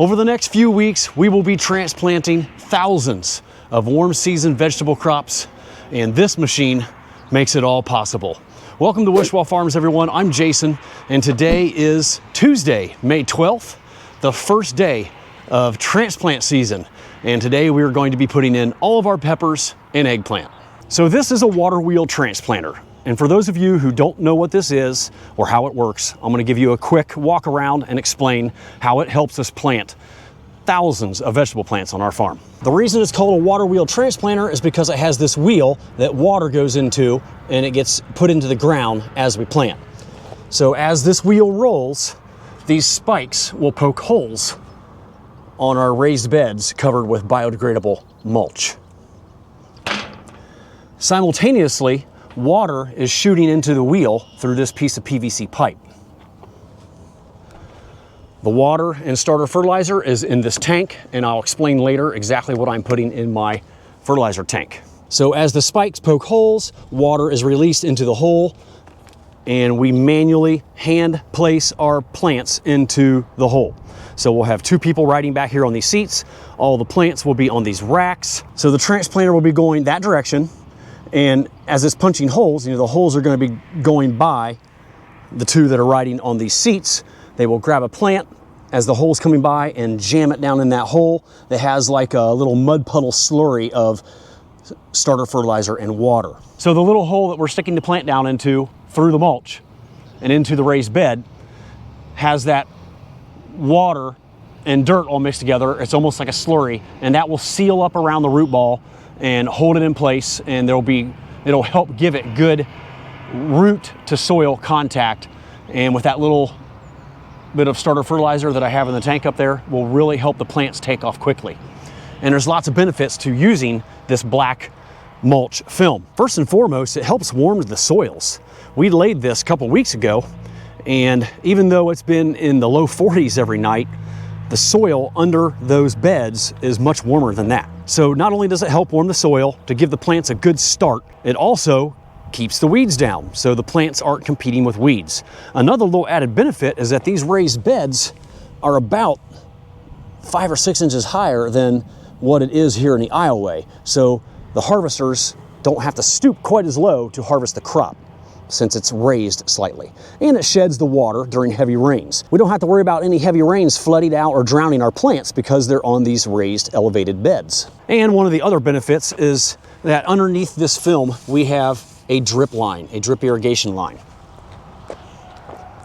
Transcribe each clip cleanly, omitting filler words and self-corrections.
Over the next few weeks, we will be transplanting thousands of warm season vegetable crops, and this machine makes it all possible. Welcome to Wishwall Farms, everyone. I'm Jason, and today is Tuesday, May 12th, the first day of transplant season. And today we are going to be putting in all of our peppers and eggplant. So this is a water wheel transplanter. And for those of you who don't know what this is or how it works, I'm going to give you a quick walk around and explain how it helps us plant thousands of vegetable plants on our farm. The reason it's called a water wheel transplanter is because it has this wheel that water goes into and it gets put into the ground as we plant. So as this wheel rolls, these spikes will poke holes on our raised beds covered with biodegradable mulch. Simultaneously, water is shooting into the wheel through this piece of PVC pipe. The water and starter fertilizer is in this tank, and I'll explain later exactly what I'm putting in my fertilizer tank. So as the spikes poke holes, water is released into the hole, and we manually hand place our plants into the hole. So we'll have two people riding back here on these seats. All the plants will be on these racks. So the transplanter will be going that direction. And as it's punching holes, the holes are going to be going by the two that are riding on these seats. They will grab a plant as the hole's coming by and jam it down in that hole that has like a little mud puddle slurry of starter fertilizer and water. So the little hole that we're sticking the plant down into through the mulch and into the raised bed has that water and dirt all mixed together. It's almost like a slurry, and that will seal up around the root ball and hold it in place, and it'll help give it good root to soil contact. And with that little bit of starter fertilizer that I have in the tank up there, will really help the plants take off quickly. And there's lots of benefits to using this black mulch film. First and foremost, it helps warm the soils. We laid this a couple weeks ago, and even though it's been in the low 40s every night, the soil under those beds is much warmer than that. So not only does it help warm the soil to give the plants a good start, it also keeps the weeds down so the plants aren't competing with weeds. Another little added benefit is that these raised beds are about 5 or 6 inches higher than what it is here in the aisleway. So the harvesters don't have to stoop quite as low to harvest the crop, since it's raised slightly. And it sheds the water during heavy rains. We don't have to worry about any heavy rains flooding out or drowning our plants because they're on these raised elevated beds. And one of the other benefits is that underneath this film, we have a drip line, a drip irrigation line.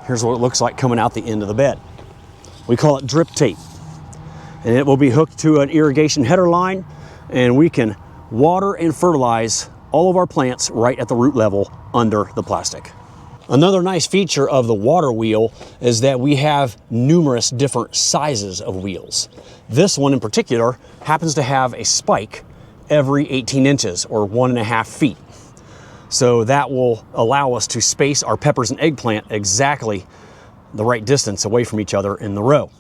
Here's what it looks like coming out the end of the bed. We call it drip tape. And it will be hooked to an irrigation header line, and we can water and fertilize all of our plants right at the root level under the plastic. Another nice feature of the water wheel is that we have numerous different sizes of wheels. This one in particular happens to have a spike every 18 inches or 1.5 feet. So that will allow us to space our peppers and eggplant exactly the right distance away from each other in the row.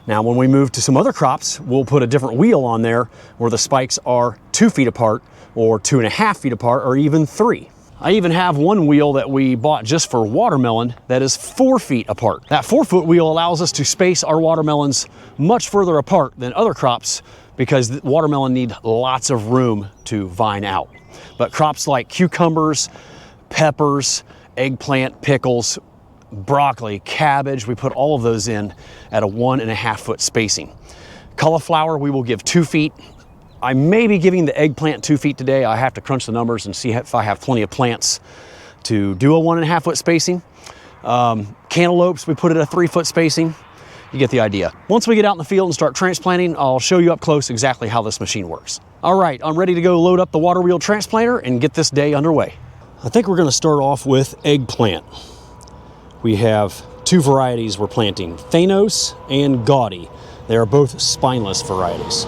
Now, when we move to some other crops, we'll put a different wheel on there where the spikes are 2 feet apart or 2.5 feet apart or even 3. I even have one wheel that we bought just for watermelon that is 4 feet apart. That 4-foot wheel allows us to space our watermelons much further apart than other crops because watermelon need lots of room to vine out. But crops like cucumbers, peppers, eggplant, pickles, broccoli, cabbage, we put all of those in at a 1.5 foot spacing. Cauliflower, we will give 2 feet. I may be giving the eggplant 2 feet today. I have to crunch the numbers and see if I have plenty of plants to do a 1.5 foot spacing. Cantaloupes, we put it at a 3 foot spacing. You get the idea. Once we get out in the field and start transplanting, I'll show you up close exactly how this machine works. All right, I'm ready to go load up the water wheel transplanter and get this day underway. I think we're gonna start off with eggplant. We have 2 varieties we're planting, Thanos and Gaudy. They are both spineless varieties.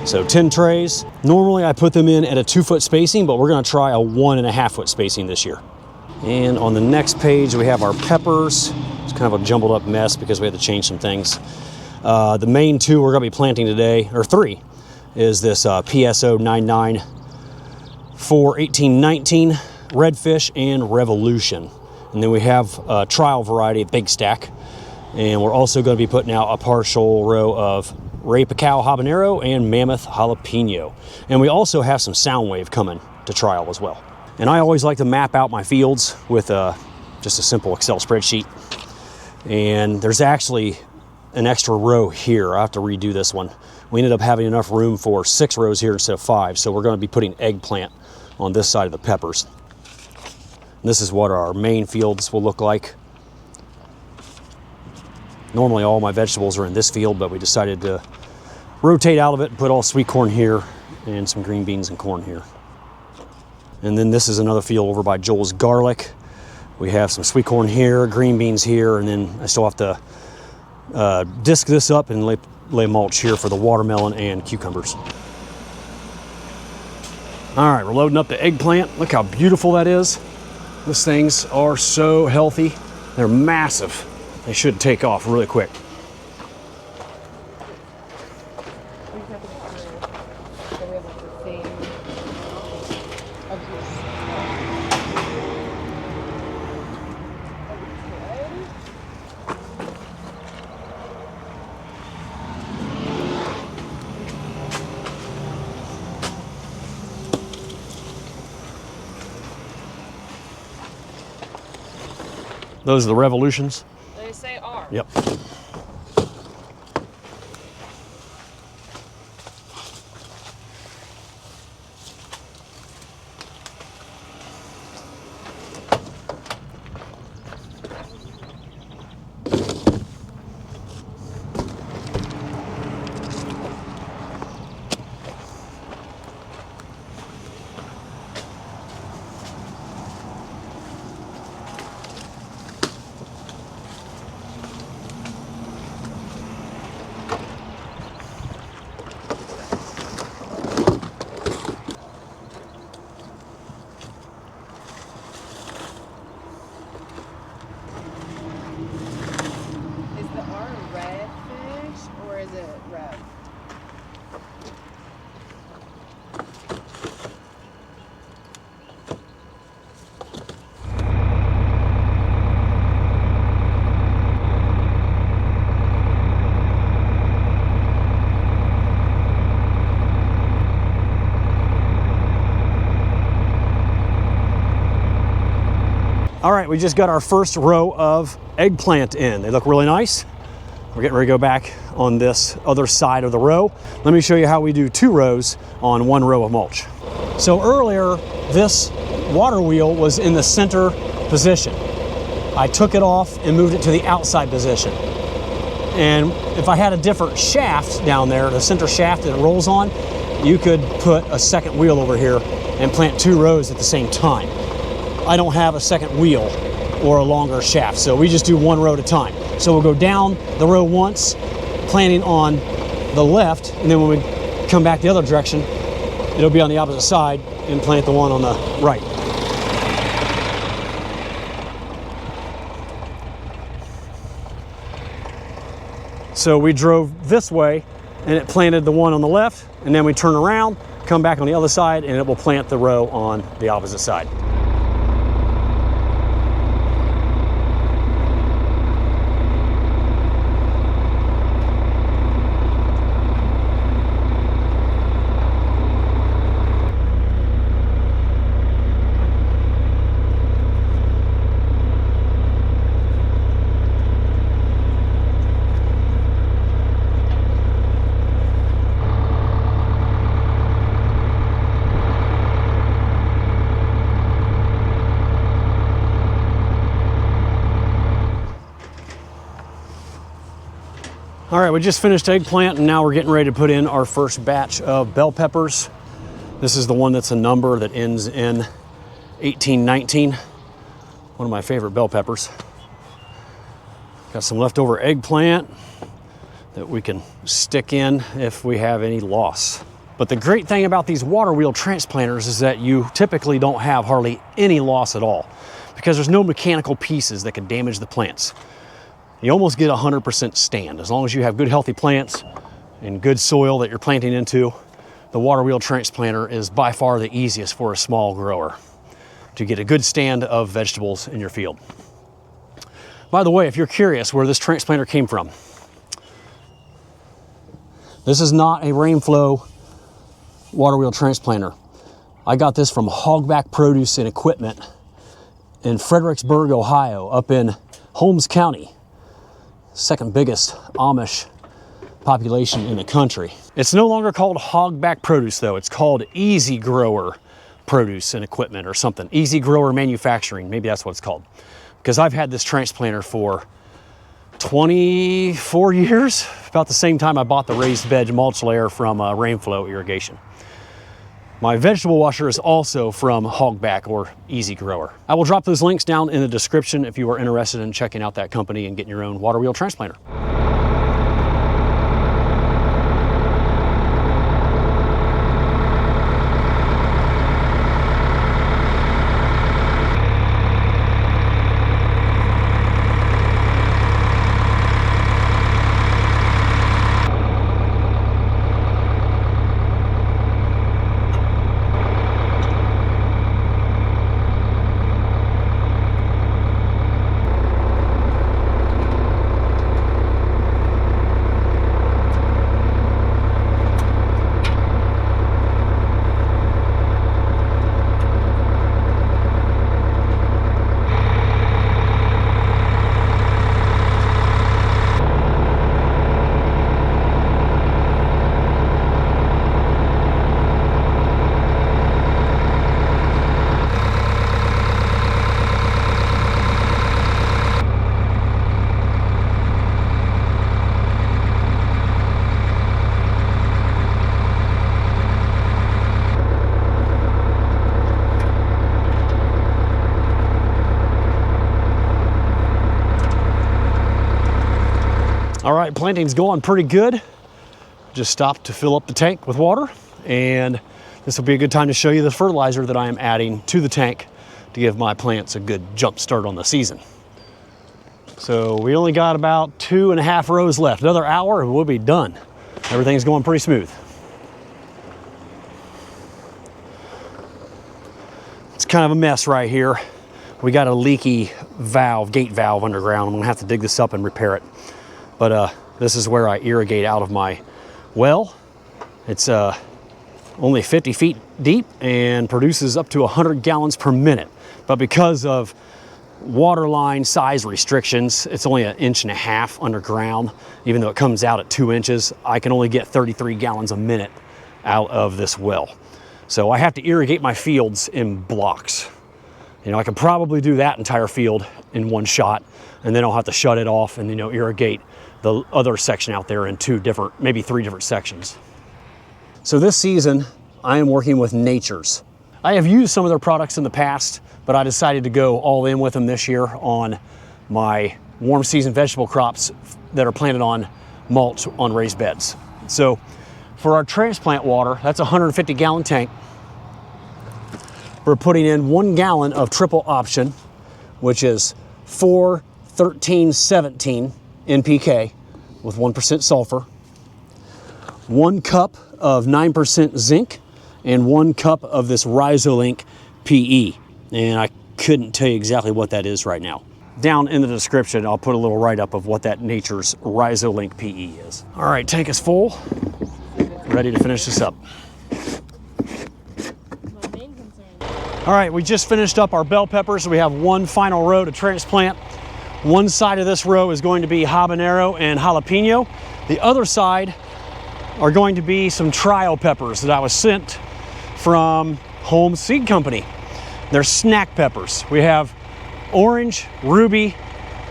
So 10 trays. Normally I put them in at a 2 foot spacing, but we're gonna try a 1.5 foot spacing this year. And on the next page, we have our peppers. It's kind of a jumbled up mess because we had to change some things. The main 2 we're gonna be planting today, or 3, is this PSO 99-4-18-19, Redfish and Revolution. And then we have a trial variety, Big Stack, And we're also going to be putting out a partial row of Ray Pacao habanero and mammoth jalapeno. And we also have some Soundwave coming to trial as well. And I always like to map out my fields with just a simple Excel spreadsheet. And there's actually an extra row here. I have to redo this one. We ended up having enough room for 6 rows here instead of 5. So we're going to be putting eggplant on this side of the peppers. And this is what our main fields will look like. Normally all my vegetables are in this field, but we decided to rotate out of it and put all sweet corn here and some green beans and corn here. And then this is another field over by Joel's garlic. We have some sweet corn here, green beans here, and then I still have to disc this up and lay mulch here for the watermelon and cucumbers. All right, we're loading up the eggplant. Look how beautiful that is. These things are so healthy. They're massive. They should take off really quick. Those are the revolutions? They say are. Yep. All right, we just got our first row of eggplant in. They look really nice. We're getting ready to go back on this other side of the row. Let me show you how we do 2 rows on 1 row of mulch. So earlier, this water wheel was in the center position. I took it off and moved it to the outside position. And if I had a different shaft down there, the center shaft that it rolls on, you could put a second wheel over here and plant 2 rows at the same time. I don't have a second wheel or a longer shaft, so we just do 1 row at a time. So we'll go down the row once, planting on the left, and then when we come back the other direction, it'll be on the opposite side and plant the one on the right. So we drove this way and it planted the one on the left, and then we turn around, come back on the other side, and it will plant the row on the opposite side. All right, we just finished eggplant and now we're getting ready to put in our first batch of bell peppers. This is the one that's a number that ends in 1819. One of my favorite bell peppers. Got some leftover eggplant that we can stick in if we have any loss. But the great thing about these water wheel transplanters is that you typically don't have hardly any loss at all because there's no mechanical pieces that can damage the plants. You almost get 100% stand. As long as you have good healthy plants and good soil that you're planting into, the water wheel transplanter is by far the easiest for a small grower to get a good stand of vegetables in your field. By the way, if you're curious where this transplanter came from, this is not a rainflow water wheel transplanter. I got this from Hogback Produce and Equipment in Fredericksburg, Ohio, up in Holmes County, second biggest Amish population in the country. It's no longer called Hogback Produce though, it's called Easy Grower Produce and Equipment or something. Easy Grower Manufacturing, maybe that's what it's called. Because I've had this transplanter for 24 years, about the same time I bought the raised bed mulch layer from Rainflow Irrigation. My vegetable washer is also from Hogback or Easy Grower. I will drop those links down in the description if you are interested in checking out that company and getting your own water wheel transplanter. All right, planting's going pretty good. Just stopped to fill up the tank with water, and this will be a good time to show you the fertilizer that I am adding to the tank to give my plants a good jump start on the season. So we only got about 2.5 rows left. Another hour and we'll be done. Everything's going pretty smooth. It's kind of a mess right here. We got a leaky valve, gate valve underground. I'm gonna have to dig this up and repair it. But this is where I irrigate out of my well. It's only 50 feet deep and produces up to 100 gallons per minute. But because of water line size restrictions, it's only 1.5 inches underground. Even though it comes out at 2 inches, I can only get 33 gallons a minute out of this well. So I have to irrigate my fields in blocks. You know, I could probably do that entire field in one shot, and then I'll have to shut it off and, you know, irrigate the other section out there in maybe three different sections. So this season, I am working with NACHURS. I have used some of their products in the past, but I decided to go all in with them this year on my warm season vegetable crops that are planted on mulch on raised beds. So for our transplant water, that's a 150 gallon tank. We're putting in 1 gallon of triple option, which is 4-13-17 NPK with 1% sulfur, 1 cup of 9% zinc, and 1 cup of this Rhyzo-Link PE. And I couldn't tell you exactly what that is right now. Down in the description, I'll put a little write-up of what that NACHURS Rhyzo-Link PE is. All right, tank is full. Ready to finish this up. All right, we just finished up our bell peppers. We have one final row to transplant. One side of this row is going to be habanero and jalapeno. The other side are going to be some trial peppers that I was sent from Home Seed Company. They're snack peppers. We have orange, ruby,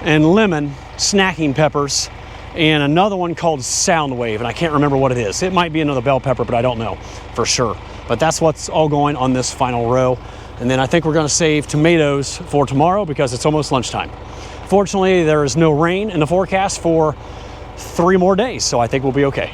and lemon snacking peppers, and another one called Soundwave, and I can't remember what it is. It might be another bell pepper, but I don't know for sure. But that's what's all going on this final row. And then I think we're gonna save tomatoes for tomorrow because it's almost lunchtime. Fortunately, there is no rain in the forecast for 3 more days, so I think we'll be okay.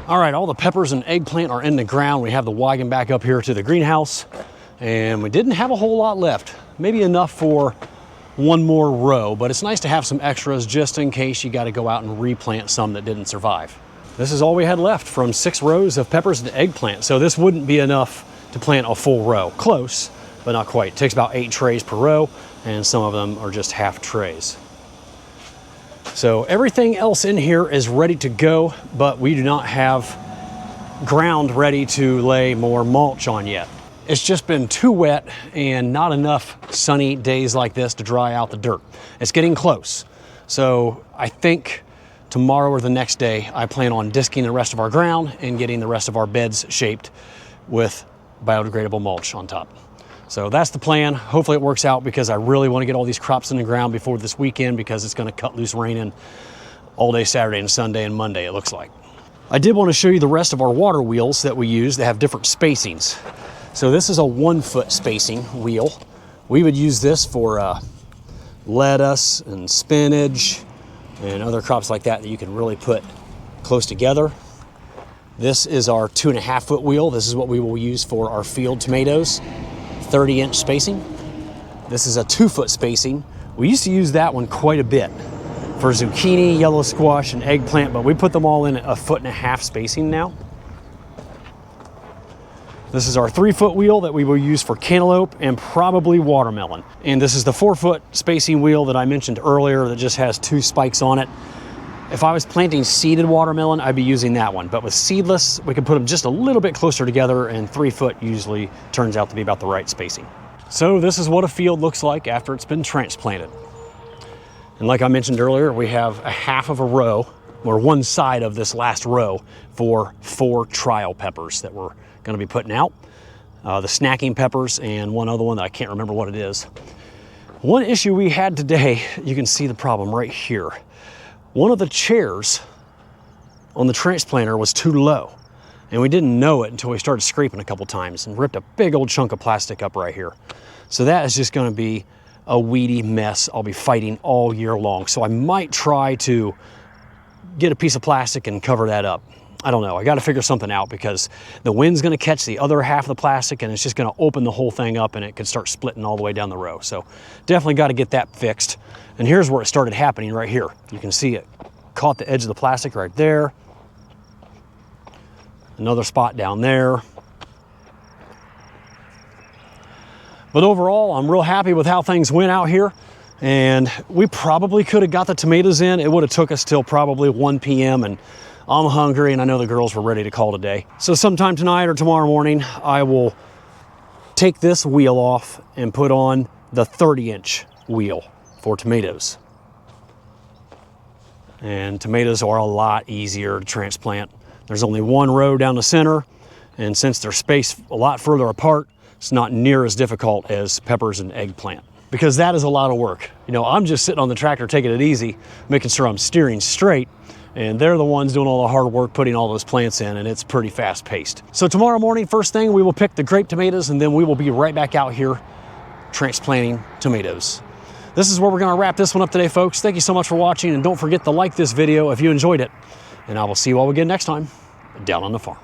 All right, all the peppers and eggplant are in the ground. We have the wagon back up here to the greenhouse. And we didn't have a whole lot left, maybe enough for one more row, but it's nice to have some extras just in case you got to go out and replant some that didn't survive. This is all we had left from 6 rows of peppers and eggplant, so this wouldn't be enough to plant a full row. Close, but not quite. It takes about 8 trays per row, and some of them are just half trays. So everything else in here is ready to go, but we do not have ground ready to lay more mulch on yet. It's just been too wet and not enough sunny days like this to dry out the dirt. It's getting close. So I think tomorrow or the next day, I plan on disking the rest of our ground and getting the rest of our beds shaped with biodegradable mulch on top. So that's the plan. Hopefully it works out because I really want to get all these crops in the ground before this weekend because it's going to cut loose raining all day Saturday and Sunday and Monday, it looks like. I did want to show you the rest of our water wheels that we use. They have different spacings. So this is a 1 foot spacing wheel. We would use this for lettuce and spinach and other crops like that that you can really put close together. This is our 2.5 foot wheel. This is what we will use for our field tomatoes, 30-inch spacing. This is a 2 foot spacing. We used to use that one quite a bit for zucchini, yellow squash, and eggplant, but we put them all in a 1.5 foot spacing now. This is our 3 foot wheel that we will use for cantaloupe and probably watermelon. And this is the 4 foot spacing wheel that I mentioned earlier that just has 2 spikes on it. If I was planting seeded watermelon, I'd be using that one. But with seedless, we can put them just a little bit closer together, and 3 foot usually turns out to be about the right spacing. So this is what a field looks like after it's been transplanted. And like I mentioned earlier, we have a half of a row, or one side of this last row, for 4 trial peppers that we're going to be putting out. The snacking peppers and one other one that I can't remember what it is. One issue we had today, you can see the problem right here. One of the chairs on the transplanter was too low, and we didn't know it until we started scraping a couple times and ripped a big old chunk of plastic up right here. So that is just going to be a weedy mess I'll be fighting all year long. So I might try to get a piece of plastic and cover that up. I don't know, I got to figure something out because the wind's going to catch the other half of the plastic and it's just going to open the whole thing up and it could start splitting all the way down the row. So definitely got to get that fixed. And here's where it started happening right here. You can see it caught the edge of the plastic right there. Another spot down there. But overall, I'm real happy with how things went out here. And we probably could have got the tomatoes in. It would have took us till probably 1 p.m. and I'm hungry and I know the girls were ready to call today. So sometime tonight or tomorrow morning, I will take this wheel off and put on the 30-inch wheel for tomatoes. And tomatoes are a lot easier to transplant. There's only 1 row down the center, and since they're spaced a lot further apart, it's not near as difficult as peppers and eggplant, because that is a lot of work. You know, I'm just sitting on the tractor taking it easy, making sure I'm steering straight, and they're the ones doing all the hard work putting all those plants in, and it's pretty fast paced. So tomorrow morning, first thing, we will pick the grape tomatoes, and then we will be right back out here transplanting tomatoes. This is where we're going to wrap this one up today, folks. Thank you so much for watching, and don't forget to like this video if you enjoyed it. And I will see you all again next time down on the farm.